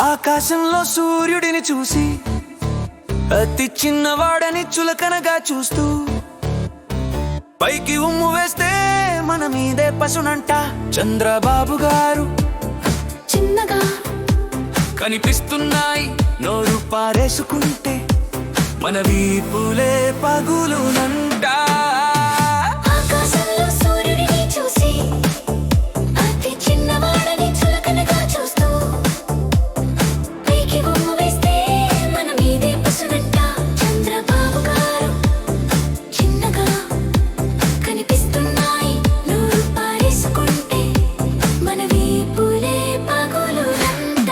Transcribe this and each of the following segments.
ఆకాశంలో సూర్యుడిని చూసి అతి చిన్నవాడని చులకనగా చూస్తూ పైకి ఉమ్ము వేస్తే మన మీదే పసునంట. చంద్రబాబు గారు చిన్నగా కనిపిస్తున్నాయి నోరు పారేసుకుంటే మన వీపులే పగులునంట. ఆకాశంలో సూర్యుడిని చూసి అతి చిన్నవాడని చులకనగా చూస్తూ పైకి ఉమ్ము వేస్తే మన మీదే పసునంట. చంద్రబాబు గారు చిన్నగా కనిపిస్తున్నాయి నోరు పారేసుకుంటే మన వీపులే పగులునంట.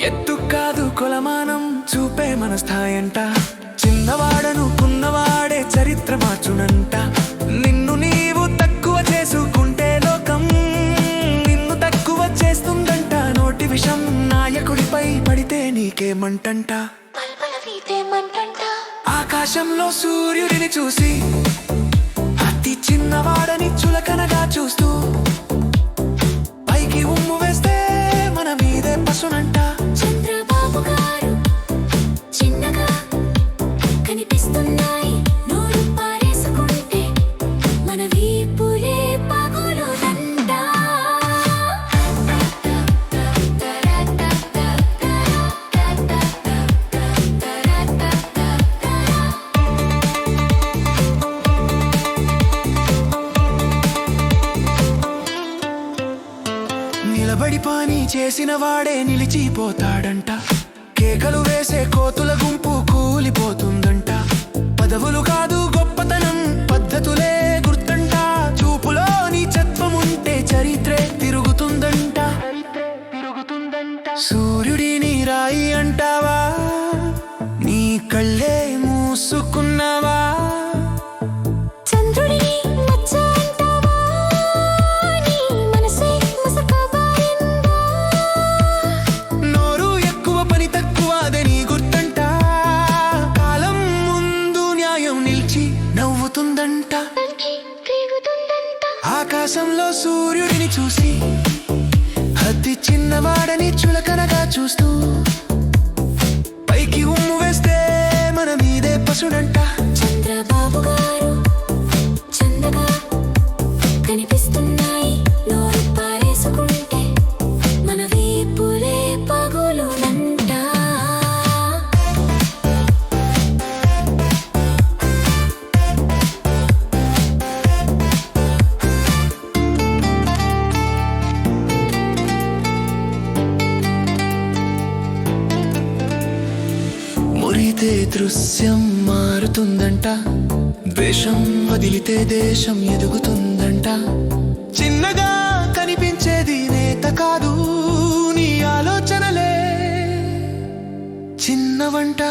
ఎత్తు కాదు కొలమానం చూపే మన స్థాయంట. చిన్నవాడను కున్నవాడే చరిత్ర మార్చునంట. నిన్ను నీవు తక్కువ చేసుకుంటే లోకం నిన్ను తక్కువ చేస్తుందంట. నోటి విషం నాయకుడిపై పడితే నీకేమంటంట. పల్పల వీతేమంటంట. ఆకాశంలో సూర్యుడిని చూసి అతి చిన్నవాడని చులకనగా చూస్తూ పైకి ఉమ్ము వేస్తే మన మీదే పసునంట. చంద్రబాబు గారు చిన్నగా కనిపిస్తున్నాయి నోరు పారేసుకుంటే మన వీపులే పగులునంట. నిలబడి పని చేసిన వాడే నిలిచిపోతాడంట. కేకలు వేసే కోతుల గుంపు కూలిపోతుందంట. పదవులు కాదు గొప్పతనం పద్ధతులే గుర్తంట. చూపులో నీచత్వముంటే చరిత్రే తిరుగుతుందంట. సూర్యుడిని రాయి అంటావా నీ కళ్ళే మూసుకున్నావా. చంద్రుడిని మచ్చ అంటావా నీ మనసే మసకబారిందా. నోరు ఎక్కువ పని తక్కువదని గుర్తంట. కాలం ముందు న్యాయం నిలిచి నవ్వుతుందంట. పల్కి తిరుగుతుందంట. ఆకాశంలో సూర్యుడిని చూసి అతి చిన్నవాడని చులకనగా చూస్తూ పైకి ఉమ్ము వేస్తే మన మీదే పసుడంట. చంద్రబాబు గారు చందగా కనిపిస్తున్నాయి నోరు పారేసుకుంటే మన వీపులే పగులునంట. మురితే దృశ్యం మారుతుందంట. ద్వేషం వదిలితే దేశం ఎదుగుతుందంట. చిన్నగా కనిపించేది నేత కాదు నీ ఆలోచనలే చిన్నవంట.